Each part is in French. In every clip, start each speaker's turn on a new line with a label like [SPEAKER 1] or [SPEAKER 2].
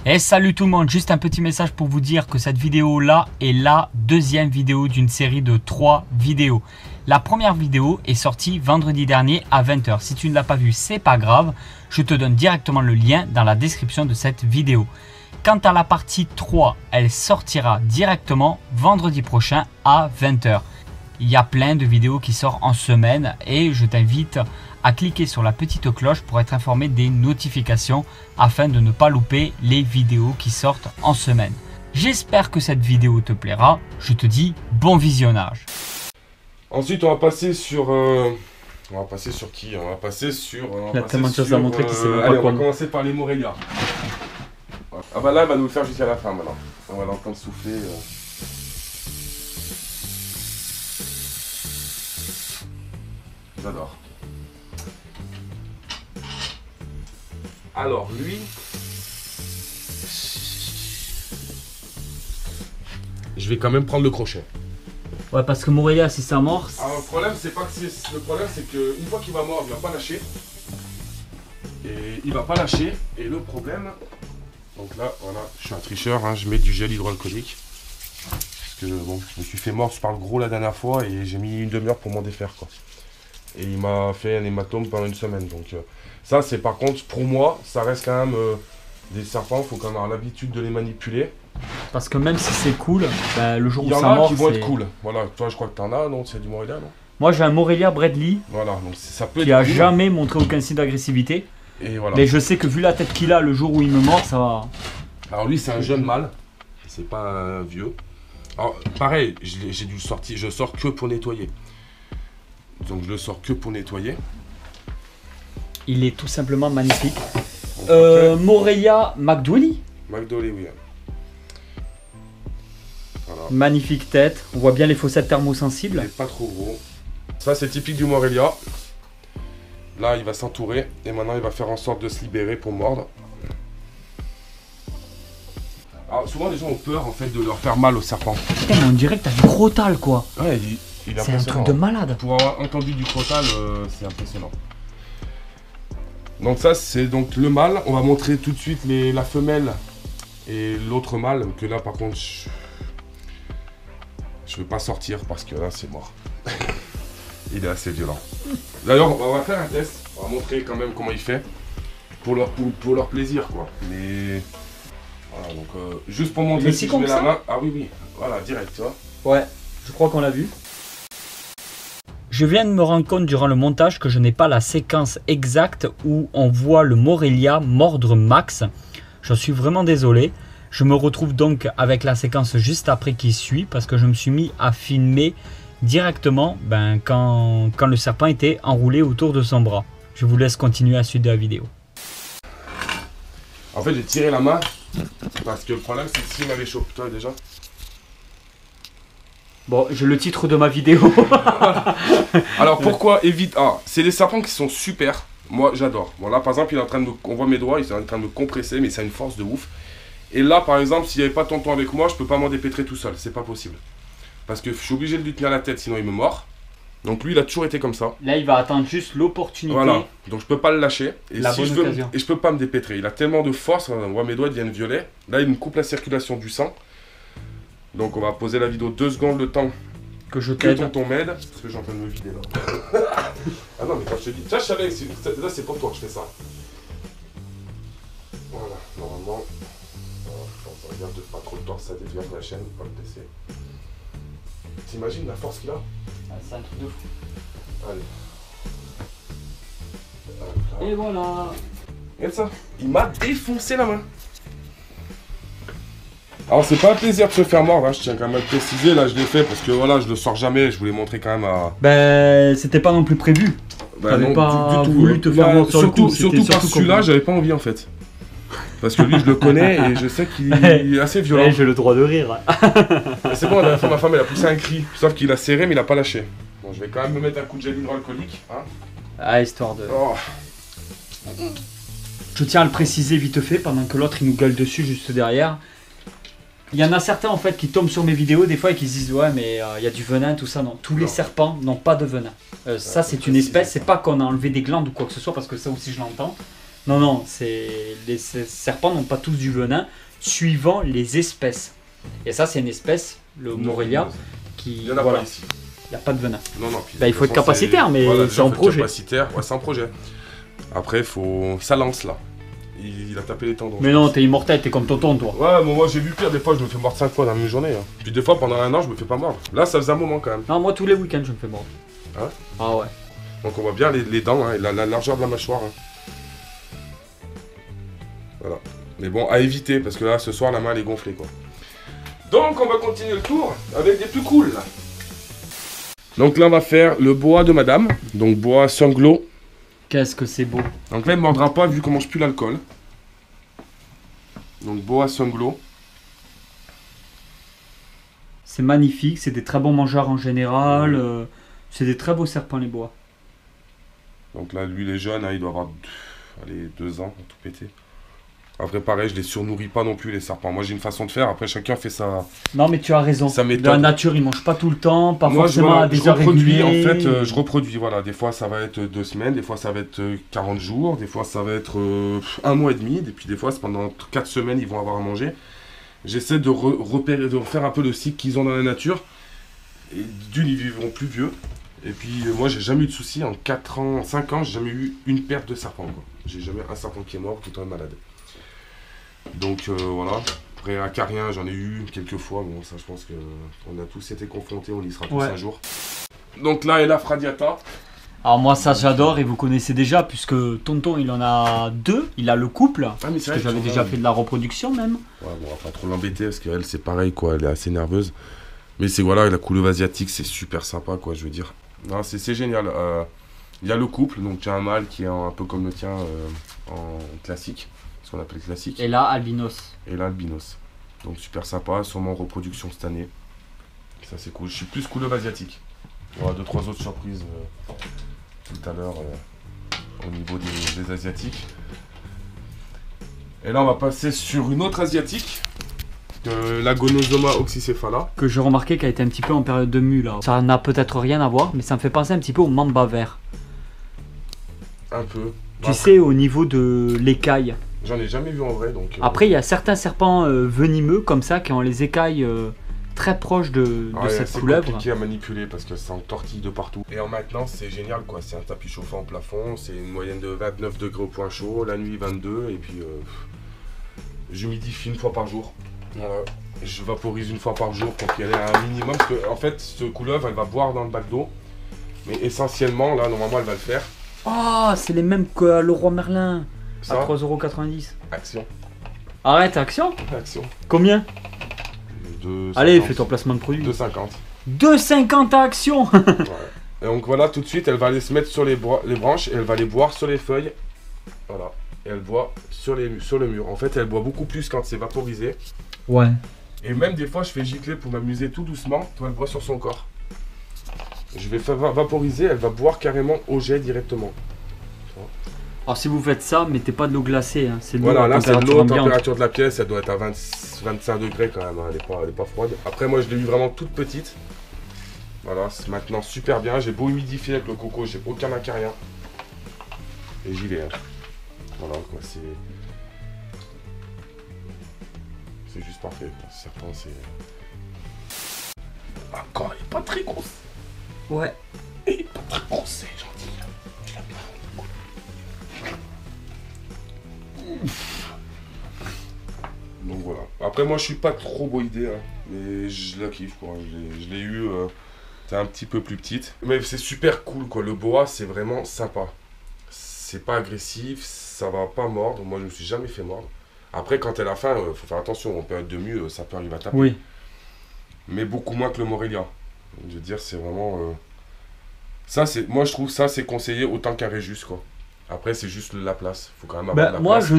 [SPEAKER 1] Et salut tout le monde, juste un petit message pour vous dire que cette vidéo là est la deuxième vidéo d'une série de 3 vidéos. La première vidéo est sortie vendredi dernier à 20 h. Si tu ne l'as pas vue, c'est pas grave, je te donne directement le lien dans la description de cette vidéo. Quant à la partie 3, elle sortira directement vendredi prochain à 20 h. Il y a plein de vidéos qui sortent en semaine et je t'invite à cliquer sur la petite cloche pour être informé des notifications afin de ne pas louper les vidéos qui sortent en semaine. J'espère que cette vidéo te plaira. Je te dis bon visionnage.
[SPEAKER 2] Ensuite, on va passer sur... On va passer sur qui? On va passer sur...
[SPEAKER 1] Il y a tellement de choses à montrer qu'il sait même pas
[SPEAKER 2] allez,
[SPEAKER 1] quoi.
[SPEAKER 2] on va commencer par les Morelia. Ah bah là, elle va nous le faire jusqu'à la fin maintenant. On va l'entendre souffler. J'adore. Alors lui, je vais quand même prendre le crochet.
[SPEAKER 1] Ouais, parce que Morelia, si ça mord...
[SPEAKER 2] Alors le problème, c'est pas que c'est... Le problème, c'est qu'une fois qu'il va mordre, il va pas lâcher. Et il va pas lâcher. Et le problème... Donc là, voilà, je suis un tricheur, hein, je mets du gel hydroalcoolique. Parce que bon, je me suis fait mordre par le gros la dernière fois et j'ai mis une demi-heure pour m'en défaire, quoi. Et il m'a fait un hématome pendant une semaine. Donc ça, c'est par contre, pour moi, ça reste quand même des serpents. Il faut quand même avoir l'habitude de les manipuler.
[SPEAKER 1] Parce que même si c'est cool, bah, le jour où ça
[SPEAKER 2] il y en a
[SPEAKER 1] mord,
[SPEAKER 2] qui vont être cool. Voilà, toi, je crois que tu en as, non? C'est du Morelia, non?
[SPEAKER 1] Moi, j'ai un Morelia Bradley
[SPEAKER 2] voilà, donc ça peut
[SPEAKER 1] qui
[SPEAKER 2] être
[SPEAKER 1] a
[SPEAKER 2] cool.
[SPEAKER 1] jamais montré aucun signe d'agressivité.
[SPEAKER 2] Et voilà.
[SPEAKER 1] Mais je sais que vu la tête qu'il a, le jour où il me mord, ça va...
[SPEAKER 2] Alors lui, c'est un jeune mâle. C'est pas un vieux. Alors, pareil, j'ai dû le sortir. Je sors que pour nettoyer. Donc je le sors que pour nettoyer.
[SPEAKER 1] Il est tout simplement magnifique.
[SPEAKER 2] Okay.
[SPEAKER 1] Morelia McDooley.
[SPEAKER 2] McDooley, oui. Voilà.
[SPEAKER 1] Magnifique tête. On voit bien les fossettes thermosensibles.
[SPEAKER 2] Il n'est pas trop gros. Ça, c'est typique du Morelia. Là, il va s'entourer. Et maintenant, il va faire en sorte de se libérer pour mordre. Alors, souvent, les gens ont peur en fait de leur faire mal au serpent.
[SPEAKER 1] Putain, mais on dirait que t'as du crotal, quoi.
[SPEAKER 2] Ouais, il est
[SPEAKER 1] c'est un truc de malade.
[SPEAKER 2] Pour avoir entendu du crotal, c'est impressionnant. Donc ça, c'est donc le mâle. On va montrer tout de suite la femelle et l'autre mâle. Que là, par contre, je ne veux pas sortir parce que là, c'est mort. Il est assez violent. D'ailleurs, on va faire un test. On va montrer quand même comment il fait. Pour leur plaisir, quoi. Mais... Voilà, donc juste pour montrer si je mets la main. Ah oui, oui. Voilà, direct, tu vois.
[SPEAKER 1] Ouais, je crois qu'on l'a vu. Je viens de me rendre compte durant le montage que je n'ai pas la séquence exacte où on voit le Morelia mordre Max. J'en suis vraiment désolé. Je me retrouve donc avec la séquence juste après qui suit parce que je me suis mis à filmer directement quand le serpent était enroulé autour de son bras. Je vous laisse continuer à la suite de la vidéo.
[SPEAKER 2] En fait, j'ai tiré la main parce que le problème, c'est que s'il m'avait chopé, toi déjà. Bon,
[SPEAKER 1] j'ai le titre de ma vidéo.
[SPEAKER 2] Alors pourquoi évite... Ah, c'est des serpents qui sont super. Moi, j'adore. Bon, là, par exemple, il est en train de... On voit mes doigts, il est en train de me compresser, mais ça a une force de ouf. Et là, par exemple, s'il n'y avait pas tonton avec moi, je peux pas m'en dépêtrer tout seul. C'est pas possible. Parce que je suis obligé de lui tenir la tête, sinon il me mord. Donc lui, il a toujours été comme ça.
[SPEAKER 1] Là, il va attendre juste l'opportunité.
[SPEAKER 2] Voilà. Donc je peux pas le lâcher. Et
[SPEAKER 1] la
[SPEAKER 2] si
[SPEAKER 1] bonne occasion.
[SPEAKER 2] Et je peux pas me dépêtrer. Il a tellement de force. On voit mes doigts deviennent violets. Là, il me coupe la circulation du sang. Donc on va poser la vidéo 2 secondes le temps
[SPEAKER 1] que je t'aide.
[SPEAKER 2] Tonton m'aide. Parce que j'ai en train de me vider là. Ah non, mais quand je te dis... Ça, je savais que là, c'est pour toi que je fais ça. Voilà, normalement... On regarde de pas trop de temps, ça dévient la chaîne, pas le laisser. T'imagines la force qu'il a?
[SPEAKER 1] C'est un truc de fou.
[SPEAKER 2] Allez.
[SPEAKER 1] Et voilà.
[SPEAKER 2] Regarde ça. Il m'a défoncé la main. Alors c'est pas un plaisir de se faire mordre, hein. Je tiens quand même à le préciser. Là je l'ai fait parce que voilà, je le sors jamais. Je voulais montrer quand même à...
[SPEAKER 1] Ben c'était pas non plus prévu. T'avais pas du tout voulu te faire mordre sur le coup.
[SPEAKER 2] Surtout par celui-là, j'avais pas envie en fait. Parce que lui je le connais et je sais qu'il est assez violent.
[SPEAKER 1] J'ai le droit de rire.
[SPEAKER 2] C'est bon, la dernière fois ma femme elle a poussé un cri. Sauf qu'il a serré mais il a pas lâché. Bon, je vais quand même me mettre un coup de gel hydroalcoolique. Hein.
[SPEAKER 1] Ah, histoire de...
[SPEAKER 2] Oh.
[SPEAKER 1] Je tiens à le préciser vite fait pendant que l'autre il nous gueule dessus juste derrière. Il y en a certains en fait qui tombent sur mes vidéos des fois et qui se disent ouais mais il y a du venin tout ça. Non, tous les serpents n'ont pas de venin. Ça c'est une espèce, c'est pas qu'on a enlevé des glandes ou quoi que ce soit parce que ça aussi je l'entends. Non, non, les serpents n'ont pas tous du venin, suivant les espèces. Et ça, c'est une espèce, le Morelia, qui...
[SPEAKER 2] Il n'y en a
[SPEAKER 1] voilà.
[SPEAKER 2] pas ici.
[SPEAKER 1] Il n'y a pas de venin.
[SPEAKER 2] Non, non.
[SPEAKER 1] Bah, il faut être capacitaire, mais
[SPEAKER 2] voilà,
[SPEAKER 1] c'est en projet.
[SPEAKER 2] Capacitaire, ouais, c'est en projet. Après, ça lance là. Il a tapé les tendons.
[SPEAKER 1] Mais non, t'es immortel, t'es comme tonton, toi.
[SPEAKER 2] Ouais, mais moi j'ai vu pire, des fois je me fais mordre 5 fois dans la même journée. Hein. Puis des fois pendant un an je me fais pas mordre. Là ça faisait un moment quand même.
[SPEAKER 1] Non, moi tous les week-ends je me fais mordre.
[SPEAKER 2] Ah ouais?
[SPEAKER 1] Ah ouais.
[SPEAKER 2] Donc on voit bien les dents hein, et la largeur de la mâchoire. Hein. Voilà. Mais bon, à éviter parce que là ce soir la main elle est gonflée quoi. Donc on va continuer le tour avec des plus cool. Là. Donc là on va faire le boa de madame. Donc boa sanglot.
[SPEAKER 1] Qu'est-ce que c'est beau.
[SPEAKER 2] Donc là il ne mordra pas vu comment je pue l'alcool. Donc boa sanglot.
[SPEAKER 1] C'est magnifique, c'est des très bons mangeurs en général. C'est des très beaux serpents les bois.
[SPEAKER 2] Donc là lui il est jeune, hein, il doit avoir 2 ans, tout pété. Après pareil, je les surnourris pas non plus les serpents. Moi j'ai une façon de faire, après chacun fait sa...
[SPEAKER 1] Non mais tu as raison,
[SPEAKER 2] sa méthode.
[SPEAKER 1] De la nature ils mangent pas tout le temps, pas
[SPEAKER 2] moi,
[SPEAKER 1] forcément
[SPEAKER 2] voilà,
[SPEAKER 1] à des
[SPEAKER 2] je
[SPEAKER 1] heures
[SPEAKER 2] reproduis en
[SPEAKER 1] régulières.
[SPEAKER 2] fait, je reproduis, voilà. Des fois ça va être 2 semaines, des fois ça va être 40 jours, des fois ça va être 1 mois et demi, et puis des fois c'est pendant 4 semaines ils vont avoir à manger. J'essaie de repérer, de refaire un peu le cycle qu'ils ont dans la nature. Et d'une, ils vivront plus vieux. Et puis moi j'ai jamais eu de soucis, en 4 ans, 5 ans, j'ai jamais eu une perte de serpent. J'ai jamais un serpent qui est mort, tout le temps malade. Donc voilà, après acarien j'en ai eu quelques fois, bon ça je pense qu'on a tous été confrontés, on y sera tous un jour. Donc là est la Fradiata.
[SPEAKER 1] Alors moi ça j'adore et vous connaissez déjà puisque tonton il en a 2, il a le couple,
[SPEAKER 2] Ah, mais
[SPEAKER 1] parce que j'avais déjà fait de la reproduction même.
[SPEAKER 2] Ouais bon on va pas trop l'embêter parce qu'elle c'est pareil quoi, elle est assez nerveuse. Mais c'est voilà, la couleuvre asiatique c'est super sympa quoi je veux dire. Non c'est génial, il y a le couple, donc il y a un mâle qui est un peu comme le tien en classique. Ce qu'on appelle classique.
[SPEAKER 1] Et là, albinos.
[SPEAKER 2] Et là, albinos. Donc super sympa, sûrement en reproduction cette année. Ça c'est cool. Je suis plus couleuvre asiatique. Il y aura 2-3 autres surprises tout à l'heure au niveau des asiatiques. Et là, on va passer sur une autre asiatique. La Gonosoma oxycephala.
[SPEAKER 1] Que j'ai remarqué qu'elle était un petit peu en période de mue là. Ça n'a peut-être rien à voir, mais ça me fait penser un petit peu au mamba vert.
[SPEAKER 2] Un peu.
[SPEAKER 1] Tu sais, au niveau de l'écaille.
[SPEAKER 2] J'en ai jamais vu en vrai donc.
[SPEAKER 1] Après, il y a certains serpents venimeux comme ça qui ont les écailles très proches de cette couleuvre.
[SPEAKER 2] C'est compliqué à manipuler parce que ça entortille de partout. Et en maintenance, c'est génial quoi. C'est un tapis chauffant au plafond, c'est une moyenne de 29 degrés au point chaud, la nuit 22 et puis j'humidifie une fois par jour. Voilà. Je vaporise une fois par jour pour qu'il y ait un minimum parce que en fait, cette couleuvre elle va boire dans le bac d'eau. Mais essentiellement, là normalement elle va le faire.
[SPEAKER 1] Ah, c'est les mêmes que le roi Merlin.
[SPEAKER 2] Ça,
[SPEAKER 1] à 3,90 €.
[SPEAKER 2] Action.
[SPEAKER 1] Arrête, action.
[SPEAKER 2] Action.
[SPEAKER 1] Combien?
[SPEAKER 2] 2,50.
[SPEAKER 1] Allez, fais ton placement de produit.
[SPEAKER 2] 2,50.
[SPEAKER 1] 2,50 à action.
[SPEAKER 2] Ouais. Et donc voilà, tout de suite, elle va aller se mettre sur les branches et elle va les boire sur les feuilles. Voilà. Et elle boit sur le mur. En fait, elle boit beaucoup plus quand c'est vaporisé.
[SPEAKER 1] Ouais.
[SPEAKER 2] Et même des fois, je fais gicler pour m'amuser tout doucement. Toi, elle boit sur son corps. Je vais faire vaporiser, elle va boire carrément au jet directement.
[SPEAKER 1] Alors si vous faites ça, mettez pas de l'eau glacée, hein. C'est de l'eau
[SPEAKER 2] Voilà,
[SPEAKER 1] à
[SPEAKER 2] là c'est de
[SPEAKER 1] température
[SPEAKER 2] l'eau,
[SPEAKER 1] ambiante.
[SPEAKER 2] température de la pièce, elle doit être à 25 degrés quand même, hein. Elle est pas froide. Après moi je l'ai eu vraiment toute petite. Voilà, c'est maintenant super bien, j'ai beau humidifier avec le coco, j'ai aucun acarien. Et j'y vais. Hein. Voilà quoi, c'est juste parfait. Ce serpent c'est... Encore, il est pas très gros.
[SPEAKER 1] Ouais.
[SPEAKER 2] Il est pas très gros, c'est gentil. Je l'aime bien. Donc voilà. Après moi je suis pas trop boïdé, hein, mais je la kiffe quoi. Je l'ai eu, c'est un petit peu plus petite. Mais c'est super cool quoi. Le boa c'est vraiment sympa. C'est pas agressif, ça va pas mordre. Moi je me suis jamais fait mordre. Après quand elle a faim, faut faire attention. En période de mue, ça peut arriver à taper.
[SPEAKER 1] Oui.
[SPEAKER 2] Mais beaucoup moins que le Morelia. Je veux dire c'est vraiment... Ça c'est, moi je trouve ça c'est conseillé autant qu'un Régis quoi. Après c'est juste la place. Faut quand même avoir de la
[SPEAKER 1] moi,
[SPEAKER 2] place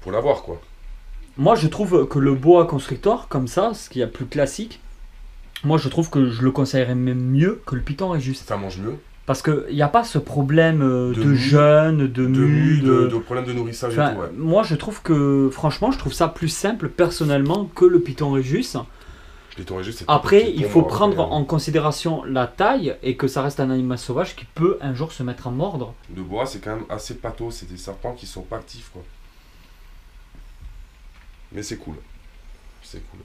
[SPEAKER 2] pour l'avoir quoi.
[SPEAKER 1] Moi je trouve que le boa constrictor comme ça, ce qui est plus classique, moi je trouve que je le conseillerais même mieux que le Python Régis.
[SPEAKER 2] Ça mange mieux.
[SPEAKER 1] Parce qu'il n'y a pas ce problème de jeûne, de mue,
[SPEAKER 2] de problème de nourrissage et tout, ouais.
[SPEAKER 1] Moi je trouve que franchement je trouve ça plus simple personnellement que le Python Régis.
[SPEAKER 2] Python régis, c'est
[SPEAKER 1] Après, il faut prendre en considération la taille et que ça reste un animal sauvage qui peut un jour se mettre à mordre.
[SPEAKER 2] Le boa, c'est quand même assez pâteau. C'est des serpents qui sont pas actifs, quoi. Mais c'est cool. C'est cool.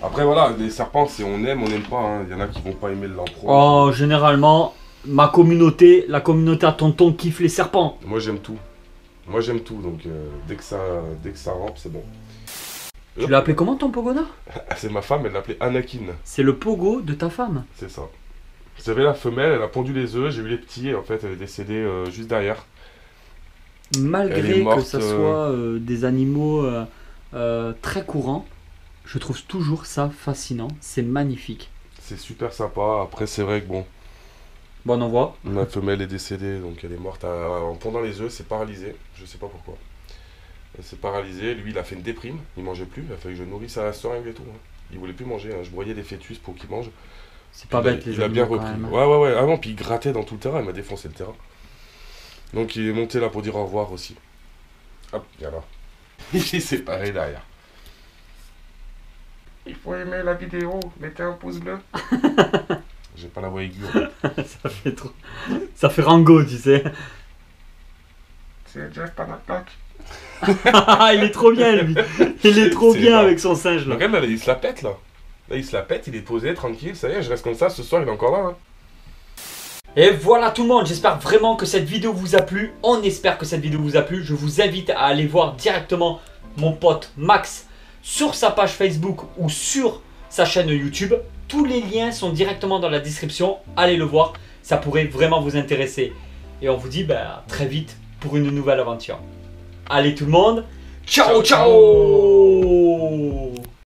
[SPEAKER 2] Après, voilà, les serpents, c'est on aime pas. Hein. Il y en a qui vont pas aimer le lampron.
[SPEAKER 1] Oh, généralement, ma communauté, la communauté à tonton kiffe les serpents.
[SPEAKER 2] Moi, j'aime tout. Moi, j'aime tout. Donc, dès que ça rampe, c'est bon.
[SPEAKER 1] Tu l'as appelé comment ton pogona?
[SPEAKER 2] C'est ma femme, elle l'appelait Anakin.
[SPEAKER 1] C'est le pogo de ta femme.
[SPEAKER 2] C'est ça. Vous savez, la femelle, elle a pondu les œufs, j'ai eu les petits, et en fait, elle est décédée juste derrière.
[SPEAKER 1] Malgré que ça soit des animaux très courants, je trouve toujours ça fascinant. C'est magnifique.
[SPEAKER 2] C'est super sympa. Après, c'est vrai que bon...
[SPEAKER 1] Bon, on en voit.
[SPEAKER 2] Ma femelle est décédée, donc elle est morte en pondant les œufs, c'est paralysé. Je sais pas pourquoi. Elle s'est paralysée, lui il a fait une déprime, il mangeait plus, il a fallu que je nourrisse à la seringue et tout. Hein. Il voulait plus manger, hein. Je broyais des fœtus pour qu'il mange.
[SPEAKER 1] C'est pas bête les
[SPEAKER 2] animaux. Il a bien repris. Ouais. Avant, puis il grattait dans tout le terrain, il m'a défoncé le terrain. Donc il est monté là pour dire au revoir aussi. Hop, viens là. Il s'est séparé derrière. Il faut aimer la vidéo, mettez un pouce bleu. J'ai pas la voix aiguë.
[SPEAKER 1] Ça fait trop. Ça fait Rango, tu sais.
[SPEAKER 2] C'est Jeff Panatak.
[SPEAKER 1] Il est trop bien lui. Il est trop bien avec son singe là.
[SPEAKER 2] Regarde là, il se la pète là. Là il se la pète, il est posé, tranquille, ça y est, je reste comme ça, ce soir il est encore là. Hein.
[SPEAKER 1] Et voilà tout le monde, j'espère vraiment que cette vidéo vous a plu. On espère que cette vidéo vous a plu. Je vous invite à aller voir directement mon pote Max sur sa page Facebook ou sur sa chaîne YouTube. Tous les liens sont directement dans la description. Allez le voir, ça pourrait vraiment vous intéresser. Et on vous dit à très vite pour une nouvelle aventure. Allez tout le monde, ciao ciao.